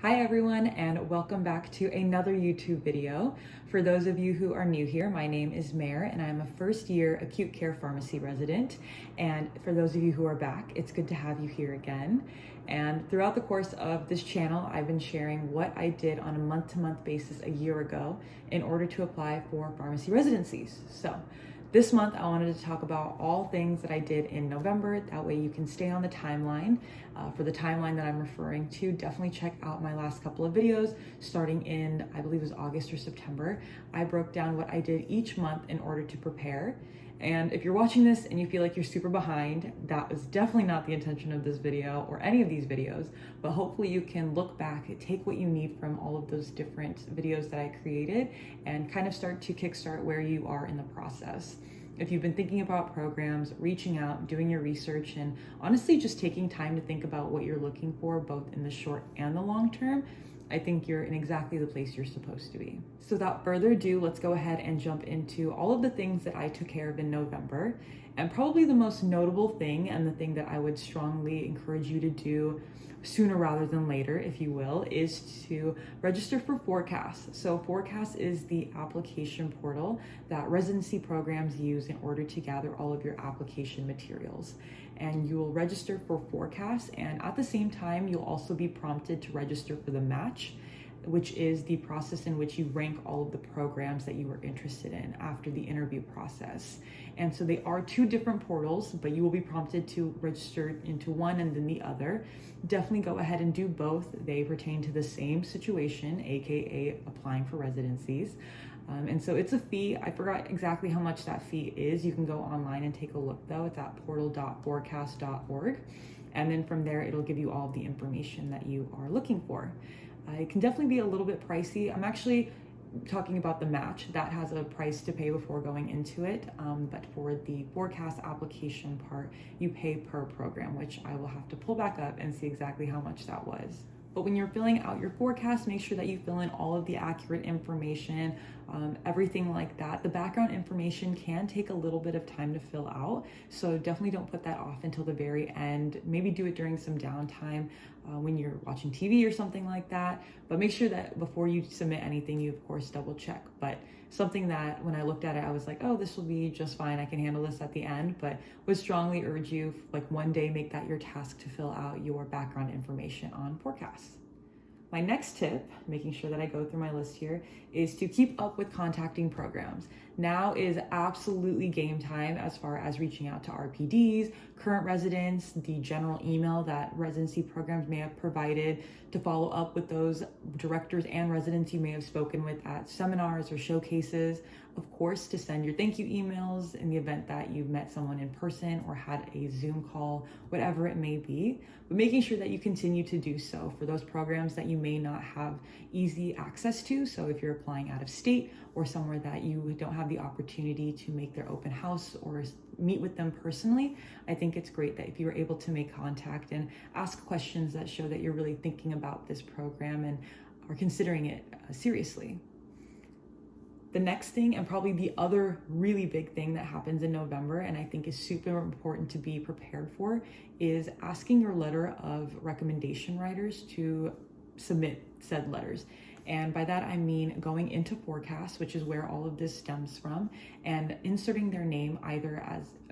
Hi everyone, and welcome back to another YouTube video. For those of you who are new here, my name is Mare and I'm a first year acute care pharmacy resident. And for those of you who are back, it's good to have you here again. And throughout the course of this channel, I've been sharing what I did on a month-to-month basis a year ago in order to apply for pharmacy residencies. So this month, I wanted to talk about all things that I did in November. That way you can stay on the timeline. For the timeline that I'm referring to, definitely check out my last couple of videos starting in, I believe it was August or September. I broke down what I did each month in order to prepare. And if you're watching this and you feel like you're super behind, that was definitely not the intention of this video or any of these videos, but hopefully you can look back, take what you need from all of those different videos that I created and kind of start to kickstart where you are in the process. If you've been thinking about programs, reaching out, doing your research, and honestly just taking time to think about what you're looking for both in the short and the long term, I think you're in exactly the place you're supposed to be. So without further ado, let's go ahead and jump into all of the things that I took care of in November. And probably the most notable thing, and the thing that I would strongly encourage you to do sooner rather than later, if you will, is to register for PhORCAS. So PhORCAS is the application portal that residency programs use in order to gather all of your application materials. And you will register for PhORCAS, and at the same time, you'll also be prompted to register for the match, which is the process in which you rank all of the programs that you are interested in after the interview process. And so they are two different portals, but you will be prompted to register into one and then the other. Definitely go ahead and do both. They pertain to the same situation, aka applying for residencies. And so it's a fee. I forgot exactly how much that fee is. You can go online and take a look though. It's at portal.phorcas.org. And then from there, it'll give you all of the information that you are looking for. It can definitely be a little bit pricey. I'm actually talking about the match. That has a price to pay before going into it. But for the PhORCAS application part, you pay per program, which I will have to pull back up and see exactly how much that was. But when you're filling out your PhORCAS, make sure that you fill in all of the accurate information, everything like that. The background information can take a little bit of time to fill out, so definitely don't put that off until the very end. Maybe do it during some downtime when you're watching TV or something like that, but make sure that before you submit anything, you of course double check. But something that when I looked at it, I was like, oh, this will be just fine. I can handle this at the end, but would strongly urge you, like one day, make that your task to fill out your background information on PhORCAS. My next tip, making sure that I go through my list here, is to keep up with contacting programs. Now is absolutely game time as far as reaching out to RPDs, current residents, the general email that residency programs may have provided, to follow up with those directors and residents you may have spoken with at seminars or showcases. Of course, to send your thank you emails in the event that you've met someone in person or had a Zoom call, whatever it may be, but making sure that you continue to do so for those programs that you may not have easy access to. So if you're applying out of state or somewhere that you don't have the opportunity to make their open house or meet with them personally, I think it's great that if you're able to make contact and ask questions that show that you're really thinking about this program and are considering it seriously. The next thing, and probably the other really big thing that happens in November, and I think is super important to be prepared for, is asking your letter of recommendation writers to submit said letters. And by that, I mean going into PhORCAS, which is where all of this stems from, and inserting their name either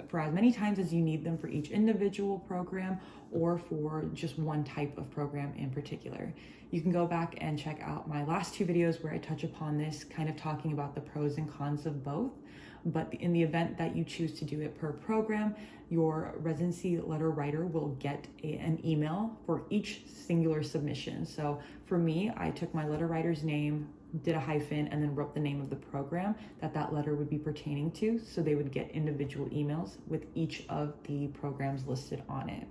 for as many times as you need them for each individual program or for just one type of program in particular. You can go back and check out my last two videos where I touch upon this, kind of talking about the pros and cons of both. But in the event that you choose to do it per program, your residency letter writer will get an email for each singular submission. So for me, I took my letter writer's name, did a hyphen, and then wrote the name of the program that letter would be pertaining to. So they would get individual emails with each of the programs listed on it.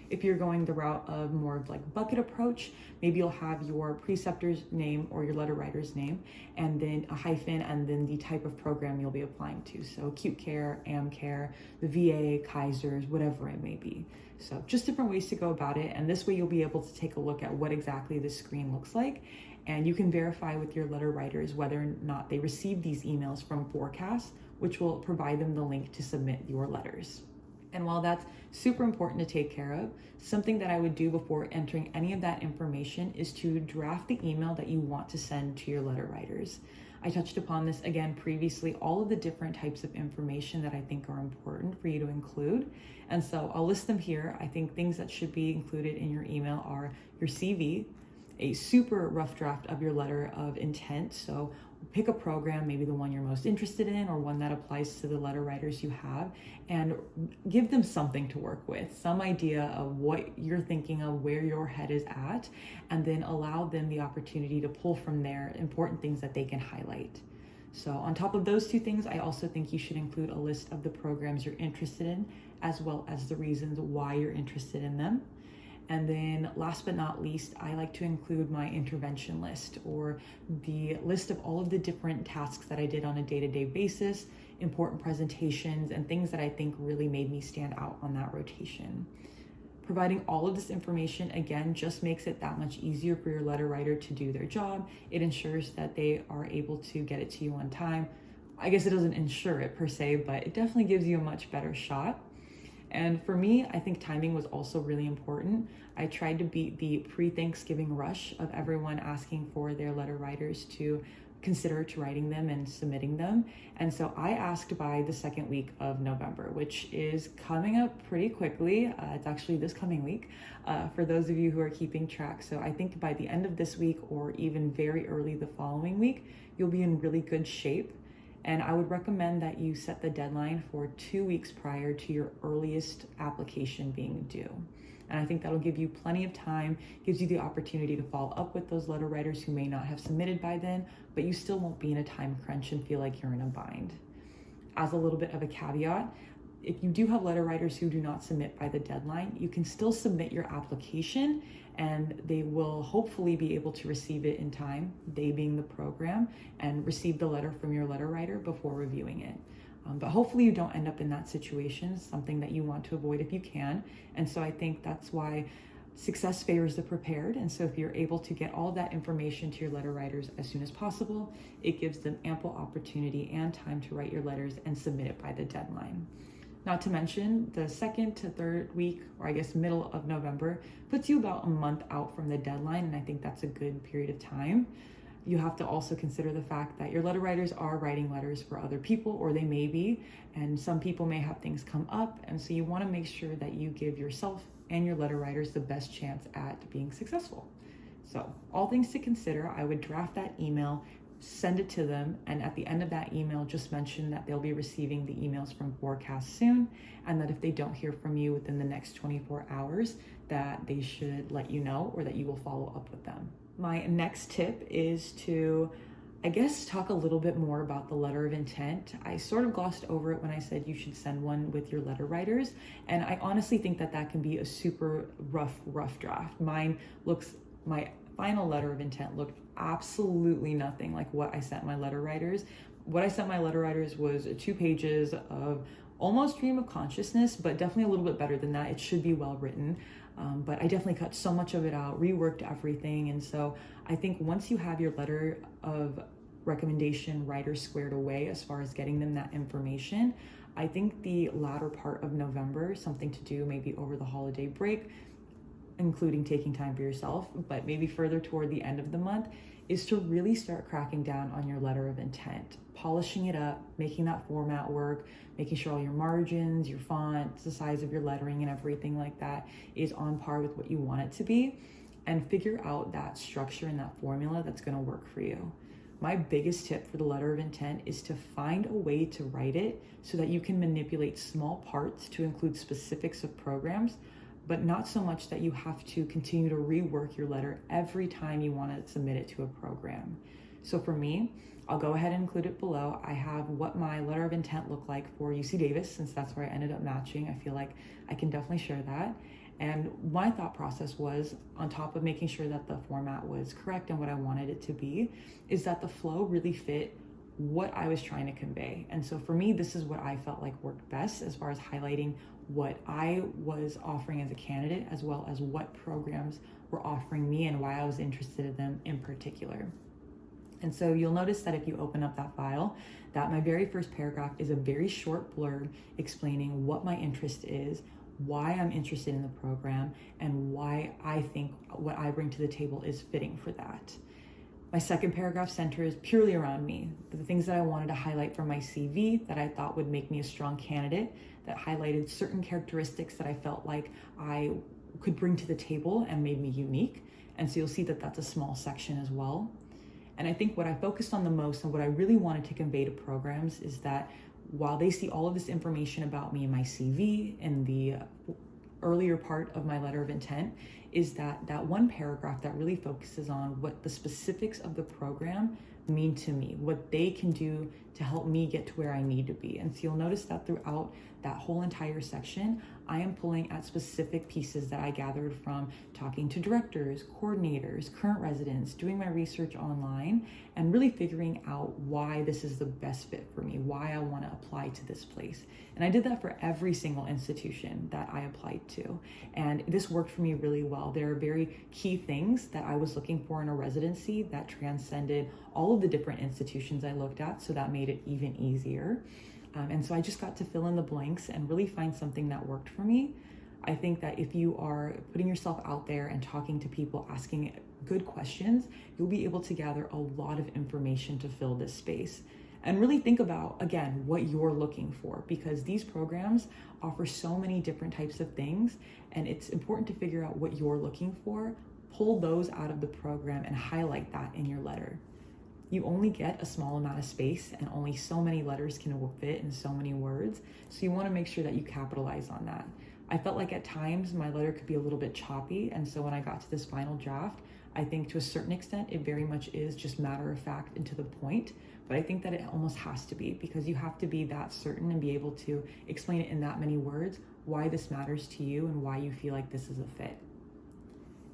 If you're going the route of more of like bucket approach, maybe you'll have your preceptor's name or your letter writer's name, and then a hyphen, and then the type of program you'll be applying to. So acute care, AmCare, the VA, Kaiser's, whatever it may be. So just different ways to go about it. And this way you'll be able to take a look at what exactly this screen looks like. And you can verify with your letter writers whether or not they received these emails from PhORCAS, which will provide them the link to submit your letters. And while that's super important to take care of, something that I would do before entering any of that information is to draft the email that you want to send to your letter writers. I touched upon this again previously, all of the different types of information that I think are important for you to include. And so I'll list them here. I think things that should be included in your email are your CV, a super rough draft of your letter of intent. So pick a program, maybe the one you're most interested in or one that applies to the letter writers you have, and give them something to work with, some idea of what you're thinking of, where your head is at, and then allow them the opportunity to pull from there important things that they can highlight. So on top of those two things, I also think you should include a list of the programs you're interested in, as well as the reasons why you're interested in them. And then last but not least, I like to include my intervention list, or the list of all of the different tasks that I did on a day-to-day basis, important presentations, and things that I think really made me stand out on that rotation. Providing all of this information, again, just makes it that much easier for your letter writer to do their job. It ensures that they are able to get it to you on time. I guess it doesn't ensure it per se, but it definitely gives you a much better shot. And for me, I think timing was also really important. I tried to beat the pre-Thanksgiving rush of everyone asking for their letter writers to consider to writing them and submitting them. And so I asked by the second week of November, which is coming up pretty quickly. It's actually this coming week for those of you who are keeping track. So I think by the end of this week or even very early the following week, you'll be in really good shape. And I would recommend that you set the deadline for 2 weeks prior to your earliest application being due. And I think that'll give you plenty of time, gives you the opportunity to follow up with those letter writers who may not have submitted by then, but you still won't be in a time crunch and feel like you're in a bind. As a little bit of a caveat, if you do have letter writers who do not submit by the deadline, you can still submit your application and they will hopefully be able to receive it in time, they being the program, and receive the letter from your letter writer before reviewing it. But hopefully you don't end up in that situation, something that you want to avoid if you can. And so I think that's why success favors the prepared. And so if you're able to get all that information to your letter writers as soon as possible, it gives them ample opportunity and time to write your letters and submit it by the deadline. Not to mention, the second to third week, or I guess middle of November, puts you about a month out from the deadline, and I think that's a good period of time. You have to also consider the fact that your letter writers are writing letters for other people, or they may be, and some people may have things come up, and so you want to make sure that you give yourself and your letter writers the best chance at being successful. So, all things to consider, I would draft that email, send it to them, and at the end of that email, just mention that they'll be receiving the emails from PhORCAS soon, and that if they don't hear from you within the next 24 hours, that they should let you know, or that you will follow up with them. My next tip is to, I guess, talk a little bit more about the letter of intent. I sort of glossed over it when I said you should send one with your letter writers, and I honestly think that that can be a super rough draft. My final letter of intent looked absolutely nothing like what I sent my letter writers. What I sent my letter writers was 2 pages of almost stream of consciousness, but definitely a little bit better than that. It should be well written. But I definitely cut so much of it out, reworked everything. And so I think once you have your letter of recommendation writers squared away as far as getting them that information, I think the latter part of November, something to do maybe over the holiday break, including taking time for yourself, but maybe further toward the end of the month, is to really start cracking down on your letter of intent, polishing it up, making that format work, making sure all your margins, your fonts, the size of your lettering and everything like that is on par with what you want it to be, and figure out that structure and that formula that's going to work for you. My biggest tip for the letter of intent is to find a way to write it so that you can manipulate small parts to include specifics of programs, but not so much that you have to continue to rework your letter every time you want to submit it to a program. So for me, I'll go ahead and include it below. I have what my letter of intent looked like for UC Davis, since that's where I ended up matching. I feel like I can definitely share that. And my thought process was, on top of making sure that the format was correct and what I wanted it to be, is that the flow really fit what I was trying to convey. And so for me, this is what I felt like worked best as far as highlighting what I was offering as a candidate, as well as what programs were offering me and why I was interested in them in particular. And so you'll notice that if you open up that file, that my very first paragraph is a very short blurb explaining what my interest is, why I'm interested in the program, and why I think what I bring to the table is fitting for that. My second paragraph centers purely around me, the things that I wanted to highlight from my CV that I thought would make me a strong candidate, that highlighted certain characteristics that I felt like I could bring to the table and made me unique. And so you'll see that that's a small section as well. And I think what I focused on the most and what I really wanted to convey to programs is that while they see all of this information about me in my CV and the earlier part of my letter of intent, is that one paragraph that really focuses on what the specifics of the program mean to me, what they can do to help me get to where I need to be. And so you'll notice that throughout that whole entire section, I am pulling at specific pieces that I gathered from talking to directors, coordinators, current residents, doing my research online, and really figuring out why this is the best fit for me, why I want to apply to this place. And I did that for every single institution that I applied to. And this worked for me really well. There are very key things that I was looking for in a residency that transcended all of the different institutions I looked at, so that made it even easier. And so I just got to fill in the blanks and really find something that worked for me. I think that if you are putting yourself out there and talking to people, asking good questions, you'll be able to gather a lot of information to fill this space. And really think about, again, what you're looking for, because these programs offer so many different types of things, and it's important to figure out what you're looking for, pull those out of the program and highlight that in your letter. You only get a small amount of space and only so many letters can fit in so many words. So you want to make sure that you capitalize on that. I felt like at times my letter could be a little bit choppy. And so when I got to this final draft, I think to a certain extent, it very much is just matter of fact and to the point. But I think that it almost has to be, because you have to be that certain and be able to explain it in that many words, why this matters to you and why you feel like this is a fit.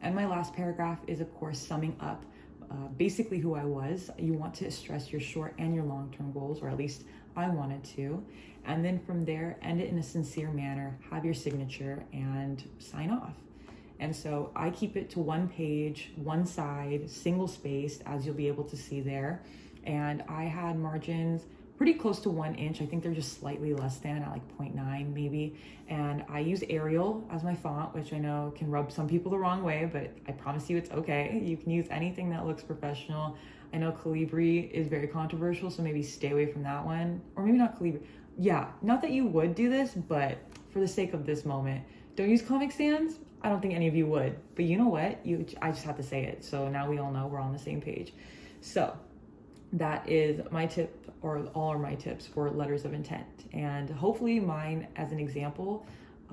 And my last paragraph is, of course, summing up basically who I was. You want to stress your short and your long-term goals, or at least I wanted to. And then from there, end it in a sincere manner, have your signature, and sign off. And so I keep it to one page, one side, single spaced, as you'll be able to see there. And I had margins pretty close to 1 inch. I think they're just slightly less than, at like 0.9 maybe. And I use Arial as my font, which I know can rub some people the wrong way, but I promise you it's okay. You can use anything that looks professional. I know Calibri is very controversial, so maybe stay away from that one. Or maybe not Calibri. Yeah, not that you would do this, but for the sake of this moment, don't use Comic Sans. I don't think any of you would, but you know what? I just have to say it. So now we all know we're on the same page. So that is my tip, or all of my tips for letters of intent. And hopefully mine as an example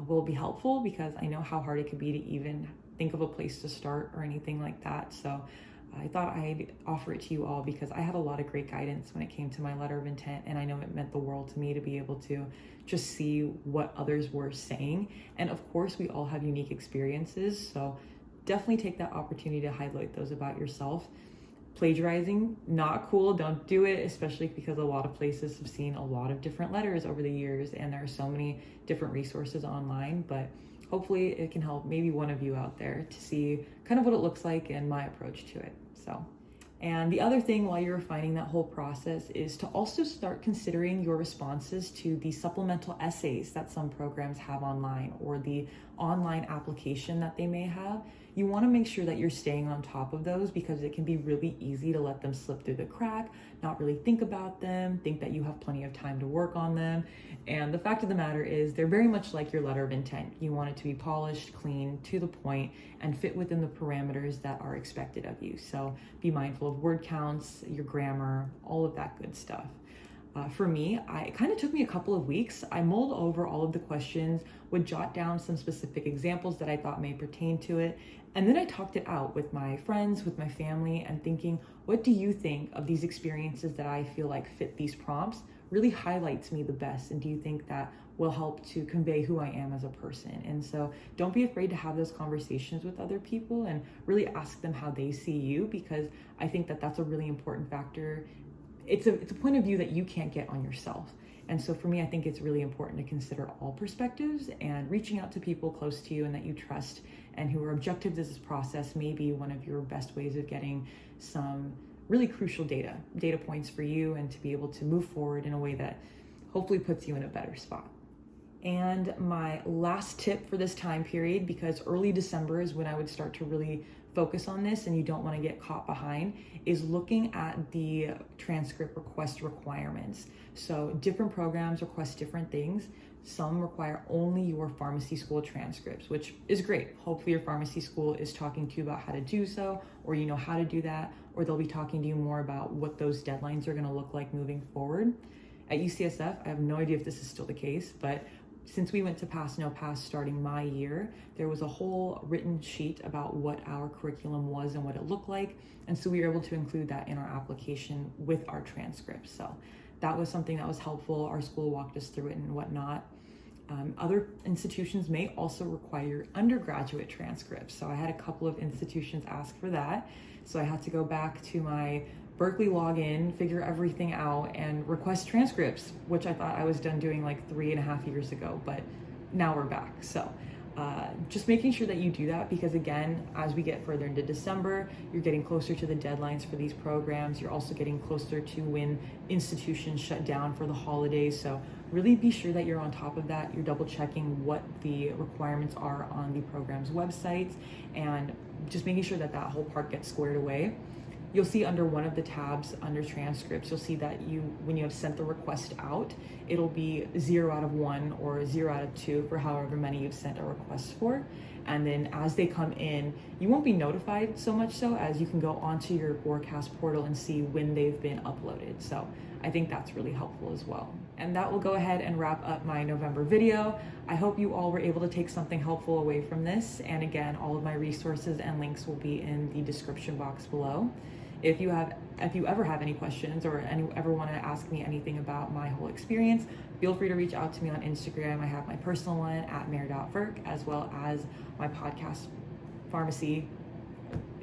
will be helpful, because I know how hard it could be to even think of a place to start or anything like that. So I thought I'd offer it to you all, because I had a lot of great guidance when it came to my letter of intent, and I know it meant the world to me to be able to just see what others were saying. And of course, we all have unique experiences, so definitely take that opportunity to highlight those about yourself. Plagiarizing, not cool, don't do it, especially because a lot of places have seen a lot of different letters over the years, and there are so many different resources online. But hopefully it can help maybe one of you out there to see kind of what it looks like and my approach to it. And the other thing while you're refining that whole process is to also start considering your responses to the supplemental essays that some programs have online, or the online application that they may have. You want to make sure that you're staying on top of those, because it can be really easy to let them slip through the crack, not really think about them, think that you have plenty of time to work on them. And the fact of the matter is, they're very much like your letter of intent. You want it to be polished, clean, to the point, and fit within the parameters that are expected of you. So be mindful of word counts, your grammar, all of that good stuff. For me, it kind of took me a couple of weeks. I mulled over all of the questions, would jot down some specific examples that I thought may pertain to it, and then I talked it out with my friends, with my family, and thinking, what do you think of these experiences that I feel like fit these prompts, really highlights me the best, and do you think that will help to convey who I am as a person? And so don't be afraid to have those conversations with other people and really ask them how they see you, because I think that that's a really important factor. It's a point of view that you can't get on yourself. And so for me, I think it's really important to consider all perspectives, and reaching out to people close to you and that you trust and who are objective to this process may be one of your best ways of getting some really crucial data points for you, and to be able to move forward in a way that hopefully puts you in a better spot. And my last tip for this time period, because early December is when I would start to really focus on this and you don't want to get caught behind, is looking at the transcript request requirements. So different programs request different things. Some require only your pharmacy school transcripts, which is great. Hopefully your pharmacy school is talking to you about how to do so, or you know how to do that, or they'll be talking to you more about what those deadlines are going to look like moving forward. At UCSF, I have no idea if this is still the case, but since we went to Pass No Pass starting my year, there was a whole written sheet about what our curriculum was and what it looked like. And so we were able to include that in our application with our transcripts. So that was something that was helpful. Our school walked us through it and whatnot. Other institutions may also require undergraduate transcripts. So I had a couple of institutions ask for that. So I had to go back to my Berkeley login, figure everything out, and request transcripts, which I thought I was done doing like 3.5 years ago, but now we're back. So just making sure that you do that, because again, as we get further into December, you're getting closer to the deadlines for these programs. You're also getting closer to when institutions shut down for the holidays. So really be sure that you're on top of that. You're double checking what the requirements are on the program's websites, and just making sure that that whole part gets squared away. You'll see under one of the tabs under transcripts, you'll see that when you have sent the request out, it'll be 0 out of 1 or 0 out of 2 for however many you've sent a request for. And then as they come in, you won't be notified so much so as you can go onto your PhORCAS portal and see when they've been uploaded. So I think that's really helpful as well. And that will go ahead and wrap up my November video. I hope you all were able to take something helpful away from this. And again, all of my resources and links will be in the description box below. If you ever have any questions or ever want to ask me anything about my whole experience, feel free to reach out to me on Instagram. I have my personal one at mayor.pherc, as well as my podcast pharmacy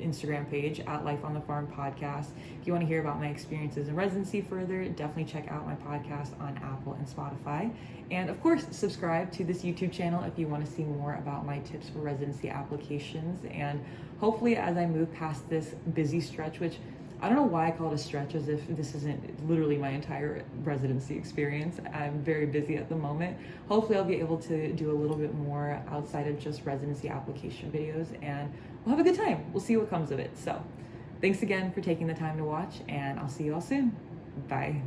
Instagram page at Life on the Pharm podcast. If you want to hear about my experiences in residency further, definitely check out my podcast on Apple and Spotify. And of course, subscribe to this YouTube channel if you want to see more about my tips for residency applications. And hopefully, as I move past this busy stretch, which I don't know why I call it a stretch, as if this isn't literally my entire residency experience. I'm very busy at the moment. Hopefully I'll be able to do a little bit more outside of just residency application videos, and we'll have a good time. We'll see what comes of it. So thanks again for taking the time to watch, and I'll see you all soon. Bye.